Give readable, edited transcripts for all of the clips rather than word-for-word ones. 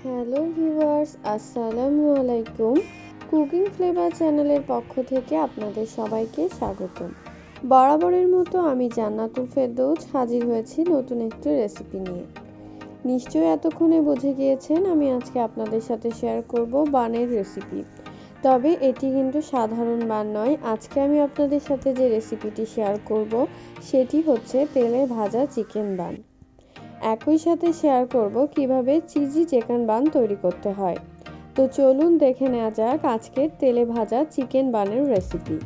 Hello viewers, আসসালামু আলাইকুম। Cooking flavour চ্যানেলের পক্ষ থেকে আপনাদের সবাইকে স্বাগতম। বরাবরের মতো আমি জান্নাতুল ফেরদৌস হাজির হয়েছি নতুন একটি রেসিপি নিয়ে। নিশ্চয়ই এতক্ষণে বুঝে গিয়েছেন আমি আজকে আপনাদের সাথে শেয়ার করব বানের রেসিপি। তবে এটি কিন্তু সাধারণ বান নয়। আজকে আমি আপনাদের সাথে যে রেসিপিটি শেয়ার করব সেটি হচ্ছে তেলে ভাজা চিকেন বান। একই সাথে শেয়ার করব কিভাবে চিজি চিকেন বান তৈরি করতে হয়। তো চলুন দেখে নেওয়া যাক আজকের তেলে ভাজা চিকেন বানের রেসিপি।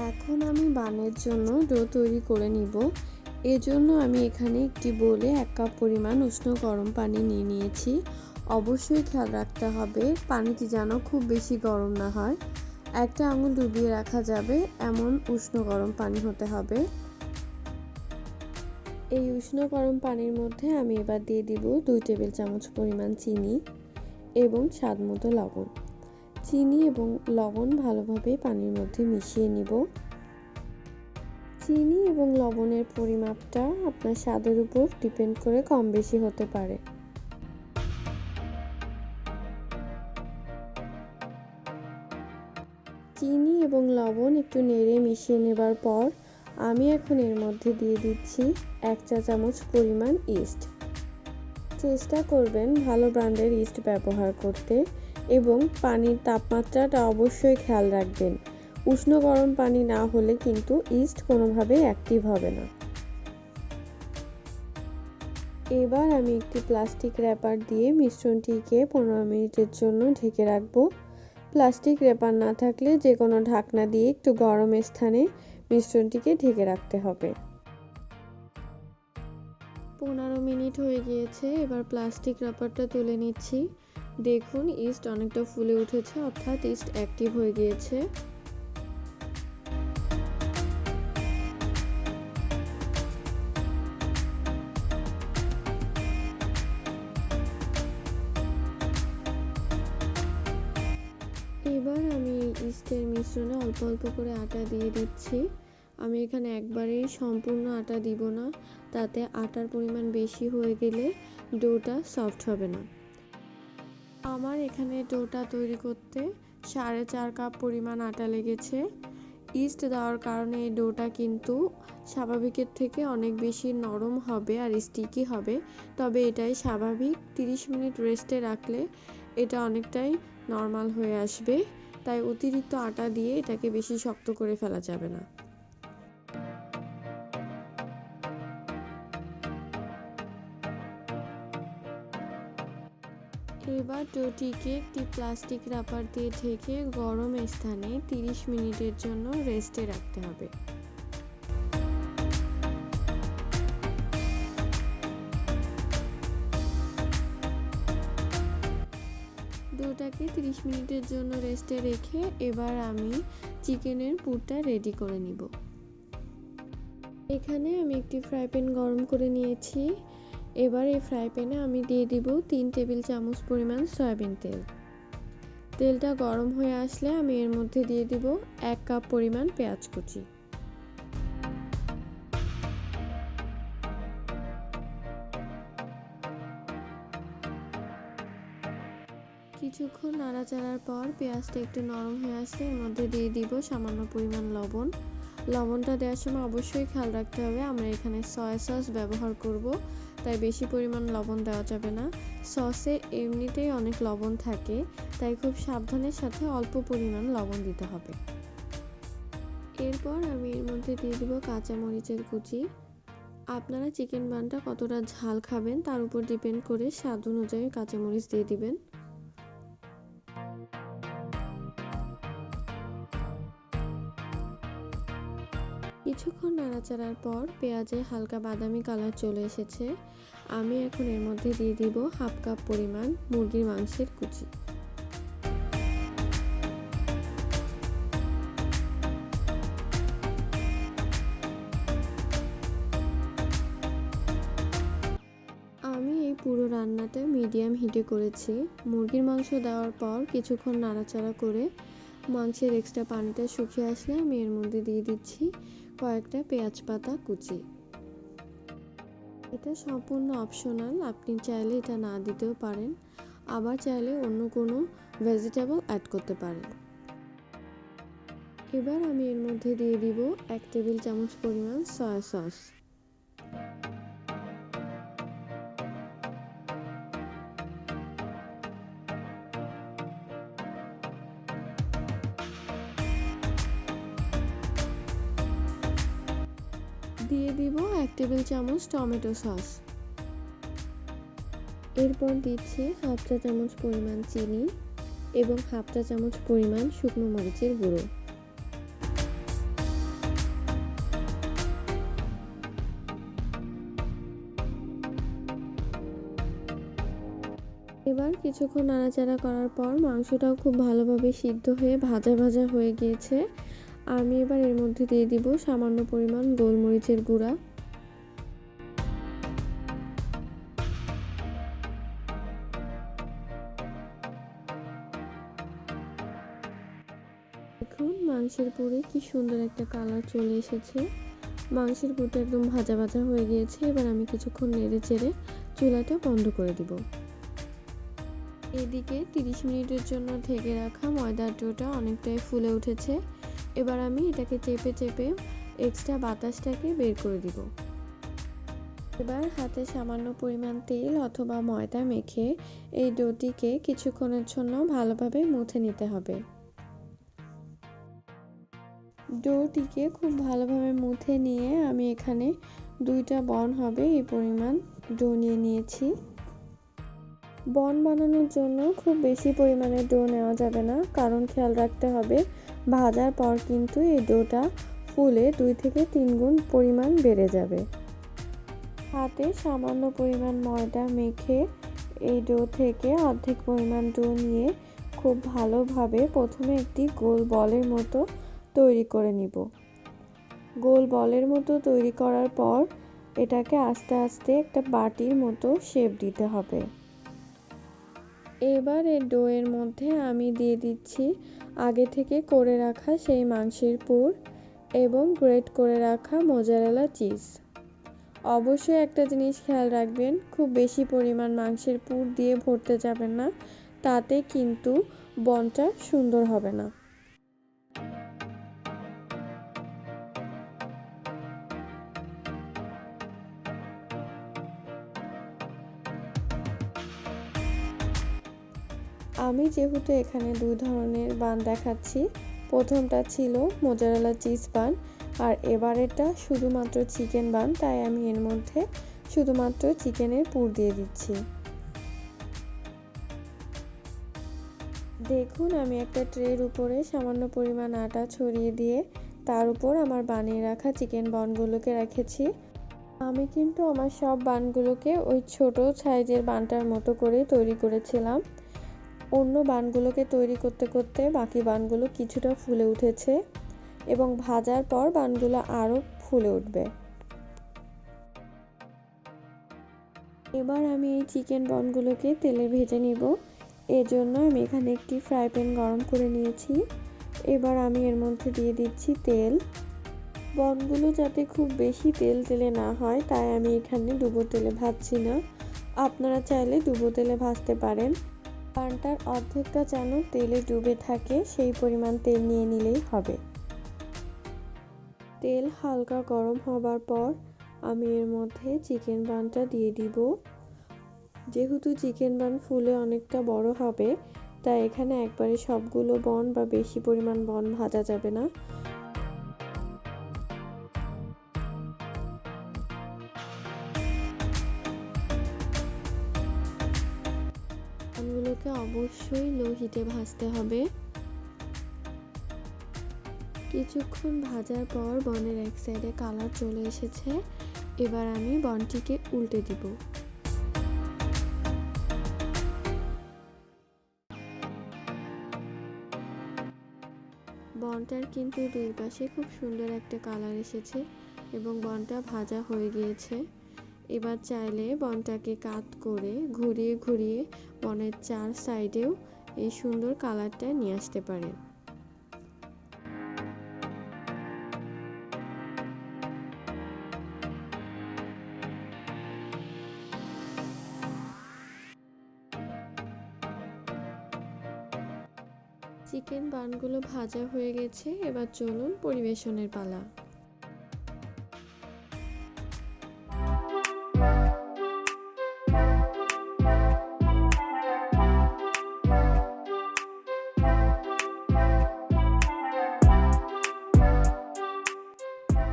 এখন আমি বানের জন্য ডো তৈরি করে নিব। এজন্য আমি এখানে একটি বোলে 1 কাপ পরিমাণ উষ্ণ গরম পানি নিয়ে নিয়েছি। অবশ্যই খেয়াল রাখতে হবে পানিটি যেন খুব বেশি গরম না হয়। একটা আঙুল ডুবিয়ে রাখা যাবে এমন উষ্ণ গরম পানি হতে হবে। এই উষ্ণ গরম পানির মধ্যে আমি এবার দিয়ে দিব 2 টেবিল চামচ পরিমাণ চিনি এবং স্বাদমতো লবণ। চিনি এবং লবণ ভালোভাবে পানির মধ্যে মিশিয়ে নিব। চিনি এবং লবণের পরিমাপটা আপনার স্বাদের উপর ডিপেন্ড করে কম বেশি হতে পারে। চিনি এবং লবণ একটু নেড়ে মিশিয়ে নেবার পর আমি এখন এর মধ্যে দিয়ে দিচ্ছি 1 চা চামচ পরিমাণ ইস্ট। চেষ্টা করবেন ভালো ব্র্যান্ডের ইস্ট ব্যবহার করতে এবং পানির তাপমাত্রাটা অবশ্যই খেয়াল রাখবেন। উষ্ণ গরম পানি না হলে কিন্তু ইস্ট কোনোভাবেই অ্যাক্টিভ হবে না। এবার আমি একটি প্লাস্টিক র্যাপার দিয়ে মিশ্রণটিকে 15 মিনিটের জন্য ঢেকে রাখবো। প্লাস্টিক র্যাপার না থাকলে যে কোনো ঢাকনা দিয়ে একটু গরম স্থানে মিশ্রণটিকে ঢেকে রাখতে হবে। 15 মিনিট হয়ে গিয়েছে। এবার প্লাস্টিক র্যাপারটা তুলে নিচ্ছি। দেখুন ইস্ট অনেকটা ফুলে উঠেছে, অর্থাৎ ইস্ট অ্যাক্টিভ হয়ে গিয়েছে। এবার আমি ইস্টের মিশ্রণে অল্প অল্প করে আটা দিয়ে দিচ্ছি। আমি এখানে একবারেই সম্পূর্ণ আটা দিব না, তাতে আটার পরিমাণ বেশি হয়ে গেলে ডোটা সফট হবে না। আমার এখানে ডোটা তৈরি করতে 4.5 কাপ পরিমাণ আটা লেগেছে। ইস্ট দেওয়ার কারণে এই ডোটা কিন্তু স্বাভাবিকের থেকে অনেক বেশি নরম হবে আর স্টিকি হবে। তবে এটাই স্বাভাবিক। 30 মিনিট রেস্টে রাখলে এটা অনেকটাই নরমাল হয়ে আসবে। তাই অতিরিক্ত আটা দিয়ে এটাকে বেশি শক্ত করে ফেলা যাবে না। এবার ডোটিকে একটি প্লাস্টিক র্যাপার দিয়ে ঢেকে গরম স্থানে 30 মিনিটের জন্য রেস্টে রাখতে হবে। ডোটাকে 30 মিনিটের জন্য রেস্টে রেখে এবার আমি চিকেনের পুরটা রেডি করে নিব। এখানে আমি একটি ফ্রাই প্যান গরম করে নিয়েছি। এবার এই ফ্রাই প্যানে আমি দিয়ে দিব 3 টেবিল চামচ পরিমাণ সয়াবিন তেল। তেলটা গরম হয়ে আসলে আমি এর মধ্যে দিয়ে দিব 1 কাপ পরিমাণ পেঁয়াজ কুচি। কিছুক্ষণ নাড়াচাড়ার পর পেঁয়াজটা একটু নরম হয়ে আসলে এর মধ্যে দিয়ে দিব সামান্য পরিমাণ লবণ। লবণটা দেওয়ার সময় অবশ্যই খেয়াল রাখতে হবে আমরা এখানে সয়া সস ব্যবহার করব, তাই বেশি পরিমাণ লবণ দেওয়া যাবে না। সসে এমনিতেই অনেক লবণ থাকে, তাই খুব সাবধানের সাথে অল্প পরিমাণ লবণ দিতে হবে। এরপর আমি এর মধ্যে দিয়ে দিব কাঁচা মরিচের কুচি। আপনারা চিকেন বানটা কতটা ঝাল খাবেন তার উপর ডিপেন্ড করে স্বাদ অনুযায়ী কাঁচামরিচ দিয়ে দিবেন। কিছুক্ষণ নাড়াচাড়ার পর পেঁয়াজে হালকা বাদামি কালার চলে এসেছে। আমি এখন এর মধ্যে দিয়ে দিব 1/2 কাপ পরিমাণ মুরগির মাংসের কুচি। পুরো রান্নাটা মিডিয়াম হিটে করেছি। মুরগির মাংস দেওয়ার পর কিছুক্ষণ নাড়াচাড়া করে মাংসের এক্সট্রা পানিটা শুকিয়ে আসলে আমি এর মধ্যে দিয়ে দিচ্ছি কয়েকটা পেঁয়াজ পাতা কুচি। এটা সম্পূর্ণ অপশনাল, আপনি চাইলে এটা না দিতেও পারেন, আবার চাইলে অন্য কোনো ভেজিটেবল অ্যাড করতে পারেন। এবার আমি এর মধ্যে দিয়ে দিব 1 টেবিল চামচ পরিমাণ সয়া সস। দিয়ে দিব 1 টেবিল চামচ টমেটো সস। এরপর দিচ্ছি হাফ চা চামচ পরিমাণ চিনি এবং হাফ চা চামচ পরিমাণ শুকনো মরিচের গুঁড়ো। এবার কিছুক্ষণ নাড়াচাড়া করার পর মাংসটাও খুব ভালোভাবে সিদ্ধ হয়ে ভাজা ভাজা হয়ে গিয়েছে। আমি এবার এর মধ্যে দিয়ে দিব সামান্য পরিমাণ গোলমরিচের গুঁড়া। দেখুন মাংসের পুরে কি সুন্দর একটা কালার চলে এসেছে। মাংসের পুরটা একদম ভাজা ভাজা হয়ে গিয়েছে। এবার আমি কিছুক্ষণ নেড়ে চেড়ে চুলাটা বন্ধ করে দিব। এদিকে 30 মিনিটের জন্য ঢেকে রাখা ময়দার ডোটা অনেকটাই ফুলে উঠেছে। এবার আমি এটাকে চেপে চেপে এক্সট্রা বাতাসটাকে বের করে দিব। এবার হাতে সামান্য পরিমাণ তেল অথবা ময়দা মেখে এই ডোটিকে কিছুক্ষণের জন্য ভালোভাবে মুথে নিতে হবে। ডোটিকে খুব ভালোভাবে মুথে নিয়ে আমি এখানে 2টা বন হবে এই পরিমাণ ডো নিয়ে নিয়েছি। বন বানানোর জন্য খুব বেশি পরিমাণে ডো নেওয়া যাবে না, কারণ খেয়াল রাখতে হবে ভাজার পর কিন্তু এই ডোটা ফুলে 2 থেকে 3 গুণ পরিমাণ বেড়ে যাবে। হাতে সামান্য পরিমাণ ময়দা মেখে এই ডো থেকে অর্ধেক পরিমাণ ডো নিয়ে খুব ভালোভাবে প্রথমে একটি গোল বলের মতো তৈরি করে নিব। গোল বলের মতো তৈরি করার পর এটাকে আস্তে আস্তে একটা বাটির মতো শেপ দিতে হবে। এবার এই ডোয়ের মধ্যে আমি দিয়ে দিচ্ছি আগে থেকে করে রাখা সেই মাংসের পুর এবং গ্রেট করে রাখা মোজারেলা চিজ। অবশ্যই একটা জিনিস খেয়াল রাখবেন, খুব বেশি পরিমাণ মাংসের পুর দিয়ে ভরতে যাবেন না, তাতে কিন্তু বনটা সুন্দর হবে না। আমি যেহেতু এখানে 2 ধরনের বান দেখাচ্ছি, প্রথমটা ছিল মোজারেলা চিজ বান আর এবারেরটা শুধুমাত্র চিকেন বান, তাই আমি এর মধ্যে শুধুমাত্র চিকেনের পুর দিয়ে দিচ্ছি। দেখুন আমি একটা ট্রের উপরে সামান্য পরিমাণ আটা ছড়িয়ে দিয়ে তার উপর আমার বানিয়ে রাখা চিকেন বানগুলোকে রেখেছি। আমি কিন্তু আমার সব বানগুলোকে ওই ছোট সাইজের বানটার মতো করে তৈরি করেছিলাম। অন্য বানগুলোকে তৈরি করতে করতে বাকি বানগুলো কিছুটা ফুলে উঠেছে এবং ভাজার পর বানগুলো আরও ফুলে উঠবে। এবার আমি এই চিকেন বানগুলোকে তেলে ভেজে নিব। এজন্য আমি এখানে একটি ফ্রাই প্যান গরম করে নিয়েছি। এবার আমি এর মধ্যে দিয়ে দিচ্ছি তেল। বানগুলো যাতে খুব বেশি তেল তেলে না হয় তাই আমি এখানে ডুবো তেলে ভাজছি না, আপনারা চাইলে ডুবো তেলে ভাজতে পারেন। বানটার অর্ধেকটা যেন তেলে ডুবে থাকে সেই পরিমাণ তেল নিয়ে নিলেই হবে। তেল হালকা গরম হবার পর আমি এর মধ্যে চিকেন বানটা দিয়ে দিব। যেহেতু চিকেন বান ফুলে অনেকটা বড় হবে তাই এখানে একবারে সবগুলো বন বা বেশি পরিমাণ বন ভাজা যাবে না। বানগুলোকে অবশ্যই লো হিটে ভাজতে হবে। কিছুক্ষণ ভাজার পর বনের এক সাইডে কালার চলে এসেছে। এবার আমি বনটিকে উল্টে দিব। বনটার কিন্তু 2 পাশে খুব সুন্দর একটা কালার এসেছে এবং বনটা ভাজা হয়ে গিয়েছে। এবার চাইলে বনটাকে কাট করে ঘুরিয়ে ঘুরিয়ে বনের 4 সাইডেও এই সুন্দর কালারটা নিয়ে আসতে পারেন। চিকেন বানগুলো ভাজা হয়ে গেছে, এবার চলুন পরিবেশনের পালা।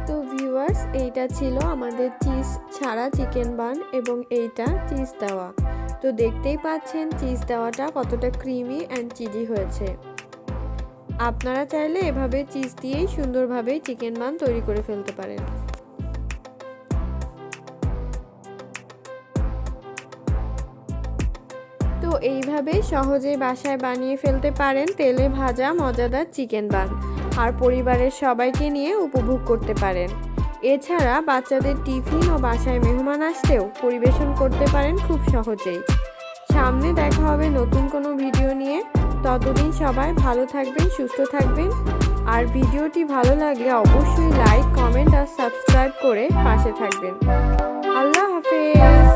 তো ভিউয়ার্স, এইটা ছিল আমাদের চিজ ছাড়া চিকেন বান এবং এইটা চিজ দেওয়া। তো দেখতেই পাচ্ছেন চিজ দেওয়াটা কতটা ক্রিমি অ্যান্ড চিজি হয়েছে। আপনারা চাইলে এভাবে চিজ দিয়েই সুন্দরভাবে চিকেন বান তৈরি করে ফেলতে পারেন। তো এইভাবে সহজে বাসায় বানিয়ে ফেলতে পারেন তেলে ভাজা মজাদার চিকেন বান, আর পরিবারের সবাইকে নিয়ে উপভোগ করতে পারেন। এছাড়া বাচ্চাদের টিফিন ও বাসায় মেহমান আসলেও পরিবেশন করতে পারেন খুব সহজেই। সামনে দেখা হবে নতুন কোনো ভিডিও নিয়ে। ততদিন সবাই ভালো থাকবেন, সুস্থ থাকবেন। আর ভিডিওটি ভালো লাগলে অবশ্যই লাইক, কমেন্ট আর সাবস্ক্রাইব করে পাশে থাকবেন। আল্লাহ হাফেজ।